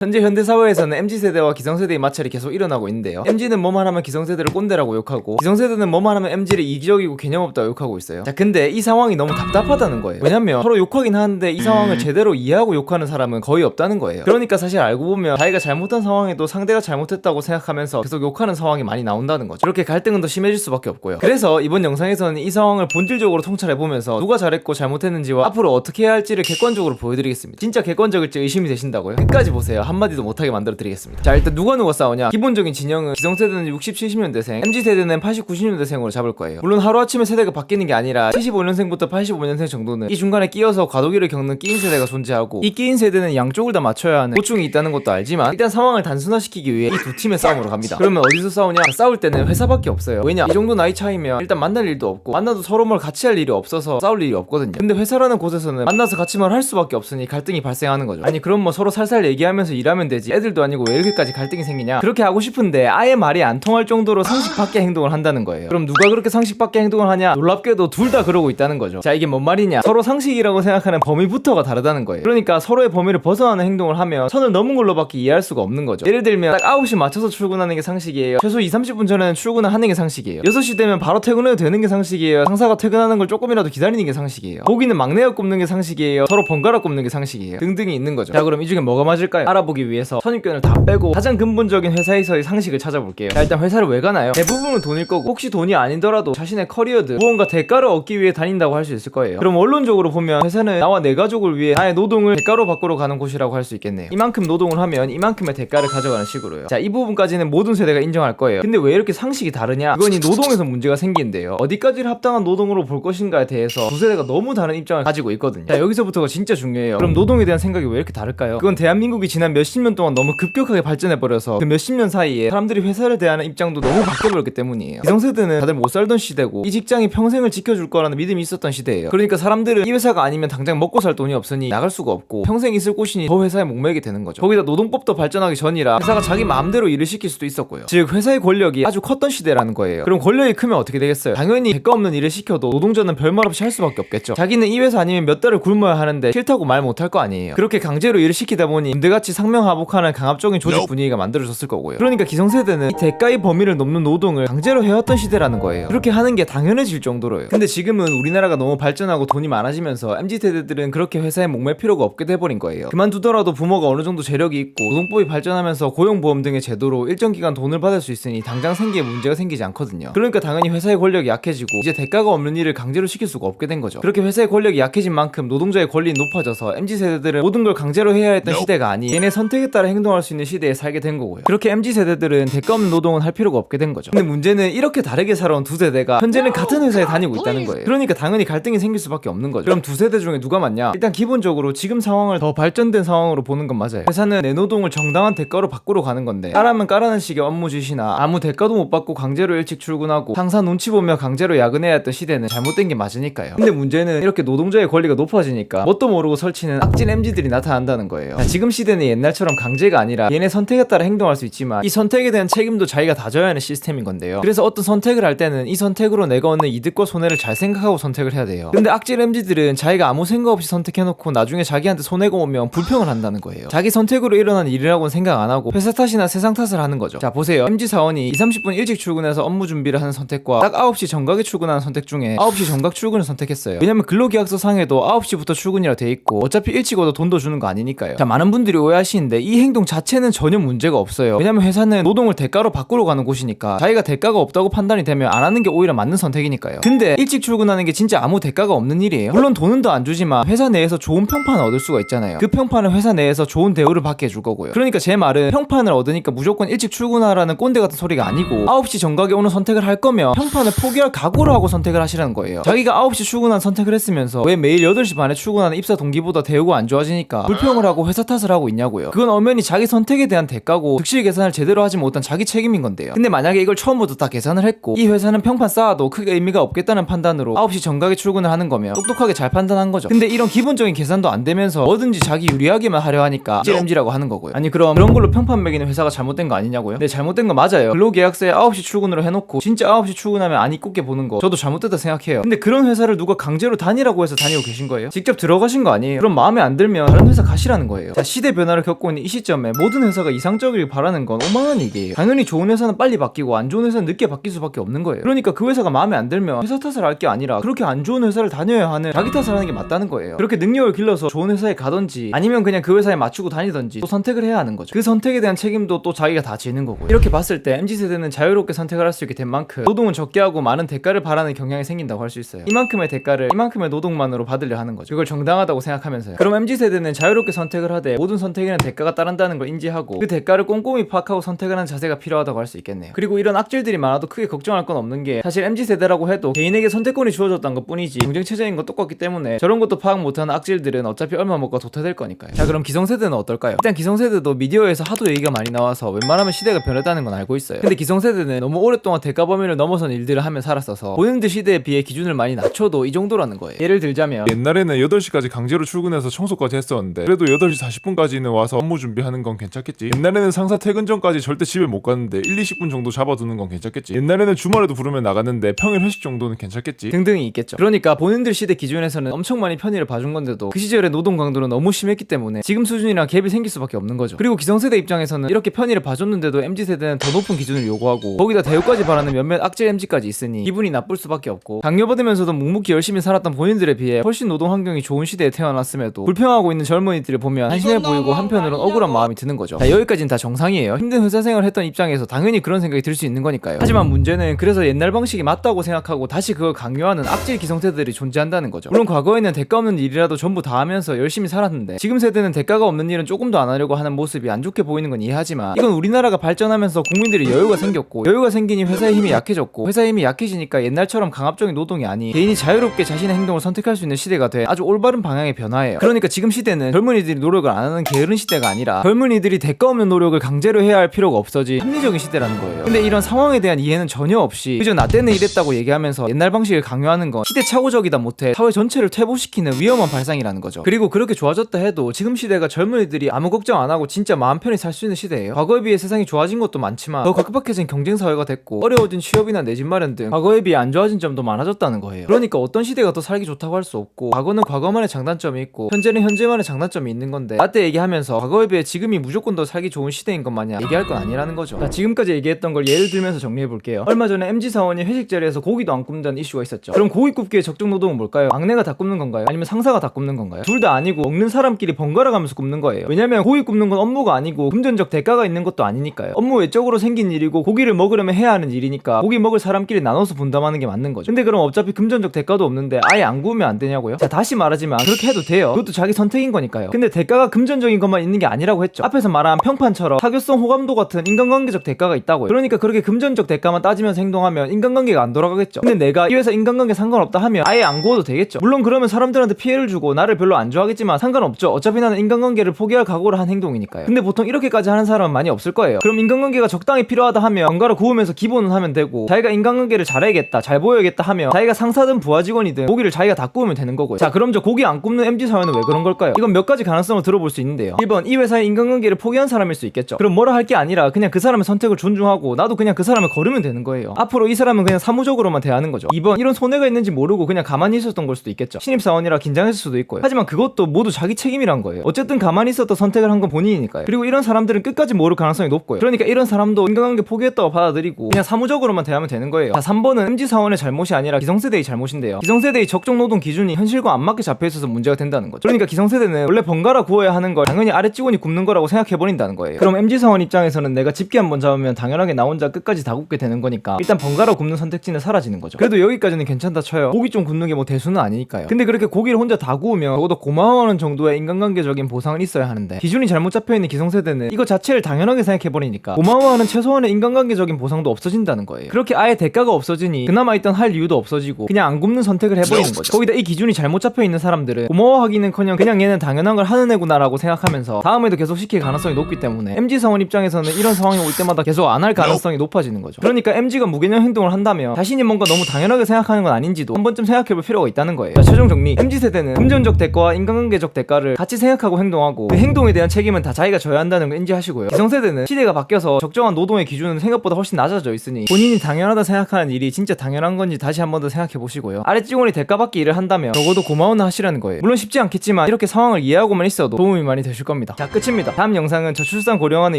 현재 현대사회에서는 MZ세대와 기성세대의 마찰이 계속 일어나고 있는데요. MZ는 뭐만 하면 기성세대를 꼰대라고 욕하고, 기성세대는 뭐만 하면 MZ를 이기적이고 개념 없다고 욕하고 있어요. 자, 근데 이 상황이 너무 답답하다는 거예요. 왜냐면 서로 욕하긴 하는데 이 상황을 제대로 이해하고 욕하는 사람은 거의 없다는 거예요. 그러니까 사실 알고 보면 자기가 잘못한 상황에도 상대가 잘못했다고 생각하면서 계속 욕하는 상황이 많이 나온다는 거죠. 그렇게 갈등은 더 심해질 수밖에 없고요. 그래서 이번 영상에서는 이 상황을 본질적으로 통찰해보면서 누가 잘했고 잘못했는지와 앞으로 어떻게 해야 할지를 객관적으로 보여드리겠습니다. 진짜 객관적일지 의심이 되신다고요? 끝까지 보세요. 한마디도 못하게 만들어 드리겠습니다. 자, 일단 누가 싸우냐? 기본적인 진영은 기성세대는 60, 70년대생, MZ세대는 80, 90년대생으로 잡을 거예요. 물론 하루아침에 세대가 바뀌는 게 아니라 75년생부터 85년생 정도는 이 중간에 끼어서 과도기를 겪는 끼인 세대가 존재하고, 이 끼인 세대는 양쪽을 다 맞춰야 하는 고충이 있다는 것도 알지만 일단 상황을 단순화시키기 위해 이 두 팀의 싸움으로 갑니다. 그러면 어디서 싸우냐? 싸울 때는 회사밖에 없어요. 왜냐? 이 정도 나이 차이면 일단 만날 일도 없고, 만나도 서로 뭘 같이 할 일이 없어서 싸울 일이 없거든요. 근데 회사라는 곳에서는 만나서 같이 뭘 할 수밖에 없으니 갈등이 발생하는 거죠. 아니 그럼 뭐 서로 살살 얘기하면서 일하면 되지, 애들도 아니고 왜 이렇게까지 갈등이 생기냐? 그렇게 하고 싶은데 아예 말이 안 통할 정도로 상식 밖의 행동을 한다는 거예요. 그럼 누가 그렇게 상식 밖의 행동을 하냐? 놀랍게도 둘 다 그러고 있다는 거죠. 자, 이게 뭔 말이냐? 서로 상식이라고 생각하는 범위부터가 다르다는 거예요. 그러니까 서로의 범위를 벗어나는 행동을 하면 선을 넘은 걸로밖에 이해할 수가 없는 거죠. 예를 들면 딱 9시 맞춰서 출근하는 게 상식이에요. 최소 2, 30분 전에는 출근을 하는 게 상식이에요. 6시 되면 바로 퇴근해도 되는 게 상식이에요. 상사가 퇴근하는 걸 조금이라도 기다리는 게 상식이에요. 고기는 막내가 굽는 게 상식이에요. 서로 번갈아 굽는 게 상식이에요. 등등이 있는 거죠. 자, 그럼 이 중에 뭐가 맞을까요? 알아보기 위해서 선입견을 다 빼고 가장 근본적인 회사에서의 상식을 찾아볼게요. 자, 일단 회사를 왜 가나요? 대부분은 돈일 거고, 혹시 돈이 아니더라도 자신의 커리어든 무언가 대가를 얻기 위해 다닌다고 할 수 있을 거예요. 그럼 원론적으로 보면 회사는 나와 내 가족을 위해 나의 노동을 대가로 바꾸러 가는 곳이라고 할 수 있겠네요. 이만큼 노동을 하면 이만큼의 대가를 가져가는 식으로요. 자, 이 부분까지는 모든 세대가 인정할 거예요. 근데 왜 이렇게 상식이 다르냐? 그건 이 노동에서 문제가 생긴대요. 어디까지를 합당한 노동으로 볼 것인가에 대해서 두 세대가 너무 다른 입장을 가지고 있거든요. 자, 여기서부터가 진짜 중요해요. 그럼 노동에 대한 생각이 왜 이렇게 다를까요? 그건 대한민국이 지난 몇십 년 동안 너무 급격하게 발전해버려서 그 몇십 년 사이에 사람들이 회사를 대하는 입장도 너무 바뀌어버렸기 때문이에요. 기성세대는 다들 못 살던 시대고, 이 직장이 평생을 지켜줄 거라는 믿음이 있었던 시대예요. 그러니까 사람들은 이 회사가 아니면 당장 먹고 살 돈이 없으니 나갈 수가 없고, 평생 있을 곳이니 더 회사에 목매게 되는 거죠. 거기다 노동법도 발전하기 전이라 회사가 자기 마음대로 일을 시킬 수도 있었고요. 즉 회사의 권력이 아주 컸던 시대라는 거예요. 그럼 권력이 크면 어떻게 되겠어요? 당연히 대가 없는 일을 시켜도 노동자는 별말 없이 할 수밖에 없겠죠. 자기는 이 회사 아니면 몇 달을 굶어야 하는데 싫다고 말 못할 거 아니에요. 그렇게 강제로 일을 시키다 보니 군대같이 상명하복하는 강압적인 조직 분위기가 만들어졌을 거고요. 그러니까 기성세대는 이 대가의 범위를 넘는 노동을 강제로 해왔던 시대라는 거예요. 그렇게 하는 게 당연해질 정도로요. 근데 지금은 우리나라가 너무 발전하고 돈이 많아지면서 MZ세대들은 그렇게 회사에 목맬 필요가 없게 돼버린 거예요. 그만두더라도 부모가 어느 정도 재력이 있고 노동법이 발전하면서 고용보험 등의 제도로 일정 기간 돈을 받을 수 있으니 당장 생기에 문제가 생기지 않거든요. 그러니까 당연히 회사의 권력이 약해지고 이제 대가가 없는 일을 강제로 시킬 수가 없게 된 거죠. 그렇게 회사의 권력이 약해진 만큼 노동자의 권리는 높아져서 MZ세대들은 모든 걸 강제로 해야 했던 시대가 아닌 얘네 선택에 따라 행동할 수 있는 시대에 살게 된 거고요. 그렇게 MZ세대들은 대가 없는 노동은 할 필요가 없게 된 거죠. 근데 문제는 이렇게 다르게 살아온 두 세대가 현재는 같은 회사에 다니고 있다는 거예요. 그러니까 당연히 갈등이 생길 수밖에 없는 거죠. 그럼 두 세대 중에 누가 맞냐? 일단 기본적으로 지금 상황을 더 발전된 상황으로 보는 건 맞아요. 회사는 내 노동을 정당한 대가로 바꾸러 가는 건데, 까라면 까라는 식의 업무 지시나 아무 대가도 못 받고 강제로 일찍 출근하고 상사 눈치 보며 강제로 야근해야 했던 시대는 잘못된 게 맞으니까요. 근데 문제는 이렇게 노동자의 권리가 높아지니까 뭣도 모르고 설치는 악질 MZ들이 나타난다는 거예요. 자, 지금 시대는 옛날처럼 강제가 아니라 얘네 선택에 따라 행동할 수 있지만 이 선택에 대한 책임도 자기가 다져야 하는 시스템인 건데요. 그래서 어떤 선택을 할 때는 이 선택으로 내가 얻는 이득과 손해를 잘 생각하고 선택을 해야 돼요. 근데 악질 MZ들은 자기가 아무 생각 없이 선택해놓고 나중에 자기한테 손해가 오면 불평을 한다는 거예요. 자기 선택으로 일어난 일이라고는 생각 안 하고 회사 탓이나 세상 탓을 하는 거죠. 자, 보세요. MZ 사원이 2, 30분 일찍 출근해서 업무 준비를 하는 선택과 딱 9시 정각에 출근하는 선택 중에 9시 정각 출근을 선택했어요. 왜냐면 근로계약서 상에도 9시부터 출근이라 돼 있고 어차피 일찍 오도 돈도 주는 거 아니니까요. 자, 많은 분들이 오해하시는데 이 행동 자체는 전혀 문제가 없어요. 왜냐면 회사는 노동을 대가로 바꾸러 가는 곳이니까 자기가 대가가 없다고 판단이 되면 안 하는 게 오히려 맞는 선택이니까요. 근데 일찍 출근하는 게 진짜 아무 대가가 없는 일이에요. 물론 돈은 더 안 주지만 회사 내에서 좋은 평판을 얻을 수가 있잖아요. 그 평판은 회사 내에서 좋은 대우를 받게 해줄 거고요. 그러니까 제 말은 평판을 얻으니까 무조건 일찍 출근하라는 꼰대 같은 소리가 아니고 9시 정각에 오는 선택을 할 거면 평판을 포기할 각오를 하고 선택을 하시라는 거예요. 자기가 9시 출근한 선택을 했으면서 왜 매일 8시 반에 출근하는 입사 동기보다 대우가 안 좋아지니까 불평을 하고 회사 탓을 하고 있냐고요. 그건 엄연히 자기 선택에 대한 대가고 득실 계산을 제대로 하지 못한 자기 책임인 건데요. 근데 만약에 이걸 처음부터 다 계산을 했고 이 회사는 평판 쌓아도 크게 의미가 없겠다는 판단으로 9시 정각에 출근을 하는 거면 똑똑하게 잘 판단한 거죠. 근데 이런 기본적인 계산도 안 되면서 뭐든지 자기 유리하게만 하려 하니까 찔엠지라고 하는 거고요. 아니 그럼 그런 걸로 평판 매기는 회사가 잘못된 거 아니냐고요? 네, 잘못된 거 맞아요. 근로계약서에 9시 출근으로 해놓고 진짜 9시 출근하면 안 이쁘게 보는 거 저도 잘못됐다 생각해요. 근데 그런 회사를 누가 강제로 다니라고 해서 다니고 계신 거예요? 직접 들어가신 거 아니에요? 그럼 마음에 안 들면 다른 회사 가시라는 거예요. 자, 시대 변화를 겪고 있는 이 시점에 모든 회사가 이상적이길 바라는 건 오만한 얘기예요. 당연히 좋은 회사는 빨리 바뀌고 안 좋은 회사는 늦게 바뀔 수밖에 없는 거예요. 그러니까 그 회사가 마음에 안 들면 회사 탓을 할 게 아니라 그렇게 안 좋은 회사를 다녀야 하는 자기 탓을 하는 게 맞다는 거예요. 그렇게 능력을 길러서 좋은 회사에 가든지 아니면 그냥 그 회사에 맞추고 다니든지 또 선택을 해야 하는 거죠. 그 선택에 대한 책임도 또 자기가 다 지는 거고요. 이렇게 봤을 때 MZ세대는 자유롭게 선택을 할 수 있게 된 만큼 노동은 적게 하고 많은 대가를 바라는 경향이 생긴다고 할 수 있어요. 이만큼의 대가를 이만큼의 노동만으로 받으려 하는 거죠. 그걸 정당하다고 생각하면서요. 그럼 MZ세대는 자유롭게 선택을 하되 모든 선택에는 대가가 따른다는 걸 인지하고 그 대가를 꼼꼼히 파악하고 선택하는 자세가 필요하다고 할 수 있겠네요. 그리고 이런 악질들이 많아도 크게 걱정할 건 없는 게 사실 MZ세대라고 해도 개인에게 선택권이 주어졌다는 것 뿐이지 경쟁체제인 건 똑같기 때문에 저런 것도 파악 못하는 악질들은 어차피 얼마 못 가 도태될 거니까요. 자, 그럼 기성세대는 어떨까요? 일단 기성세대도 미디어에서 하도 얘기가 많이 나와서 웬만하면 시대가 변했다는 건 알고 있어요. 근데 기성세대는 너무 오랫동안 대가 범위를 넘어선 일들을 하며 살았어서 본인들 시대에 비해 기준을 많이 낮춰도 이 정도라는 거예요. 예를 들자면 옛날에는 8시까지 강제로 출근해서 청소까지 했었는데 그래도 8시 40분까지는 와서 업무 준비하는 건 괜찮겠지. 옛날에는 상사 퇴근 전까지 절대 집에 못 갔는데 1, 20분 정도 잡아두는 건 괜찮겠지. 옛날에는 주말에도 부르면 나갔는데 평일 회식 정도는 괜찮겠지. 등등이 있겠죠. 그러니까 본인들 시대 기준에서는 엄청 많이 편의를 봐준 건데도 그 시절의 노동 강도는 너무 심했기 때문에 지금 수준이랑 갭이 생길 수밖에 없는 거죠. 그리고 기성세대 입장에서는 이렇게 편의를 봐줬는데도 MZ세대는 더 높은 기준을 요구하고 거기다 대우까지 바라는 몇몇 악질 MZ까지 있으니 기분이 나쁠 수밖에 없고 강요받으면서도 묵묵히 열심히 살았던 본인들에 비해 훨씬 노동 환경이 좋은 시대에 태어났음에도 불평하고 있는 젊은이들을 보면 한심해 보이고 한편으로는 억울한 마음이 드는 거죠. 자, 여기까지는 다 정상이에요. 힘든 회사 생활을 했던 입장에서 당연히 그런 생각이 들 수 있는 거니까요. 하지만 문제는 그래서 옛날 방식이 맞다고 생각하고 다시 그걸 강요하는 악질 기성세대들이 존재한다는 거죠. 물론 과거에는 대가 없는 일이라도 전부 다 하면서 열심히 살았는데 지금 세대는 대가가 없는 일은 조금도 안 하려고 하는 모습이 안 좋게 보이는 건 이해하지만 이건 우리나라가 발전하면서 국민들이 여유가 생겼고 여유가 생기니 회사의 힘이 약해졌고 회사의 힘이 약해지니까 옛날처럼 강압적인 노동이 아닌 개인이 자유롭게 자신의 행동을 선택할 수 있는 시대가 돼 아주 올바른 방향의 변화예요. 그러니까 지금 시대는 젊은이들이 노력을 안 하는 게으른 시대가 아니라 젊은이들이 대가 없는 노력을 강제로 해야 할 필요가 없어진 합리적인 시대라는 거예요. 근데 이런 상황에 대한 이해는 전혀 없이 그저 나 때는 이랬다고 얘기하면서 옛날 방식을 강요하는 건 시대착오적이다 못해 사회 전체를 퇴보시키는 위험한 발상이라는 거죠. 그리고 그렇게 좋아졌다 해도 지금 시대가 젊은이들이 아무 걱정 안 하고 진짜 마음 편히 살 수 있는 시대예요. 과거에 비해 세상이 좋아진 것도 많지만 더 각박해진 경쟁 사회가 됐고 어려워진 취업이나 내 집 마련 등 과거에 비해 안 좋아진 점도 많아졌다는 거예요. 그러니까 어떤 시대가 더 살기 좋다고 할 수 없고 과거는 과거만의 장단점이 있고 현재는 현재만의 장단점이 있는 건데 나때 얘기하면서 과거에 비해 지금이 무조건 더 살기 좋은 시대인 것 마냥 얘기할 건 아니라는 거죠. 자, 지금까지 얘기했던 걸 예를 들면서 정리해 볼게요. 얼마 전에 MZ 사원이 회식 자리에서 고기도 안 굽는다는 이슈가 있었죠. 그럼 고기 굽기의 적정 노동은 뭘까요? 막내가 다 굽는 건가요? 아니면 상사가 다 굽는 건가요? 둘 다 아니고 먹는 사람끼리 번갈아 가면서 굽는 거예요. 왜냐면 고기 굽는 건 업무가 아니고 금전적 대가가 있는 것도 아니니까요. 업무 외적으로 생긴 일이고 고기를 먹으려면 해야 하는 일이니까 고기 먹을 사람끼리 나눠서 분담하는 게 맞는 거죠. 근데 그럼 어차피 금전적 대가도 없는데 아예 안 구우면 안 되냐고요? 자, 다시 말하지만 그렇게 해도 돼요. 그것도 자기 선택인 거니까요. 근데 대가가 금전적인 것만 있는 게 아니라고 했죠. 앞에서 말한 평판처럼 사교성 호감도 같은 인간관계적 대가가 있다고요. 그러니까 그렇게 금전적 대가만 따지면서 행동하면 인간관계가 안 돌아가겠죠. 근데 내가 이 회사 인간관계 상관없다 하면 아예 안 구워도 되겠죠. 물론 그러면 사람들한테 피해를 주고 나를 별로 안 좋아하겠지만 상관없죠. 어차피 나는 인간관계를 포기할 각오를 한 행동이니까요. 근데 보통 이렇게까지 하는 사람은 많이 없을 거예요. 그럼 인간관계가 적당히 필요하다 하면 번갈아 구우면서 기본은 하면 되고 자기가 인간관계를 잘해야겠다, 잘 보여야겠다 하면 자기가 상사든 부하 직원이든 고기를 자기가 다 구우면 되는 거고요. 자, 그럼 저 고기 안 굽는 MZ 사회는 왜 그런 걸까요? 이건 몇 가지 가능성을 들어볼 수 있는데요. 1번, 이 회사의 인간관계를 포기한 사람일 수 있겠죠. 그럼 뭐라 할 게 아니라 그냥 그 사람의 선택을 존중하고 나도 그냥 그 사람을 거르면 되는 거예요. 앞으로 이 사람은 그냥 사무적으로만 대하는 거죠. 2번, 이런 손해가 있는지 모르고 그냥 가만히 있었던 걸 수도 있겠죠. 신입사원이라 긴장했을 수도 있고요. 하지만 그것도 모두 자기 책임이란 거예요. 어쨌든 가만히 있었던 선택을 한 건 본인이니까요. 그리고 이런 사람들은 끝까지 모를 가능성이 높고요. 그러니까 이런 사람도 인간관계 포기했다고 받아들이고 그냥 사무적으로만 대하면 되는 거예요. 자, 3번은 MZ사원의 잘못이 아니라 기성세대의 잘못인데요. 기성세대의 적정노동 기준이 현실과 안 맞게 잡혀있어서 문제가 된다는 거죠. 그러니까 기성세대는 원래 번갈아 구워야 하는 걸 당연히 아래 직원이 굽는 거라고 생각해버린다는 거예요. 그럼 MZ사원 입장에서는 내가 집게 한번 잡으면 당연하게 나 혼자 끝까지 다 굽게 되는 거니까 일단 번갈아 굽는 선택지는 사라지는 거죠. 그래도 여기까지는 괜찮다 쳐요. 고기 좀 굽는 게 뭐 대수는 아니니까요. 근데 그렇게 고기를 혼자 다 구우면 적어도 고마워하는 정도의 인간관계적인 보상은 있어야 하는데 기준이 잘못 잡혀있는 기성세대는 이거 자체를 당연하게 생각해버리니까 고마워하는 최소한의 인간관계적인 보상도 없어진다는 거예요. 그렇게 아예 대가가 없어지니 그나마 있던 할 이유도 없어지고 그냥 안 굽는 선택을 해버리는 거죠. 거기다 이 기준이 잘못 잡혀있는 사람들은 고마워하기는커녕 그냥 얘는 당연한 걸 하는 애구나라고 생각하면서 다음에도 계속 시킬 가능성이 높기 때문에 MZ사원 입장에서는 이런 상황이 올 때마다 계속 안 할 가능성이 높아지는 거죠. 그러니까 MZ가 무개념 행동을 한다면 자신이 뭔가 너무 당연하게 생각하는 건 아닌지도 한 번쯤 생각해볼 필요가 있다는 거예요. 자, 최종 정리. MZ세대는 금전적 대가와 인간관계적 대가를 같이 생각하고 행동하고 그 행동에 대한 책임은 다 자기가 져야 한다는 걸 인지하시고요. 기성세대는 시대가 바뀌어서 적정한 노동의 기준은 생각보다 훨씬 낮아져 있으니 본인이 당연하다 생각하는 일이 진짜 당연한 건지 다시 한 번 더 생각해 보시고요. 아래 직원이 대가받기 일을 한다면 적어도 고마워는 하시라는 거예요. 물론 쉽지 않겠지만 이렇게 상황을 이해하고만 있어도 도움이 많이 되실 겁니다. 합니다. 자, 끝입니다. 다음 영상은 저출산 고령화는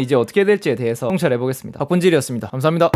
이제 어떻게 될지에 대해서 통찰해보겠습니다. 박본질이었습니다. 감사합니다.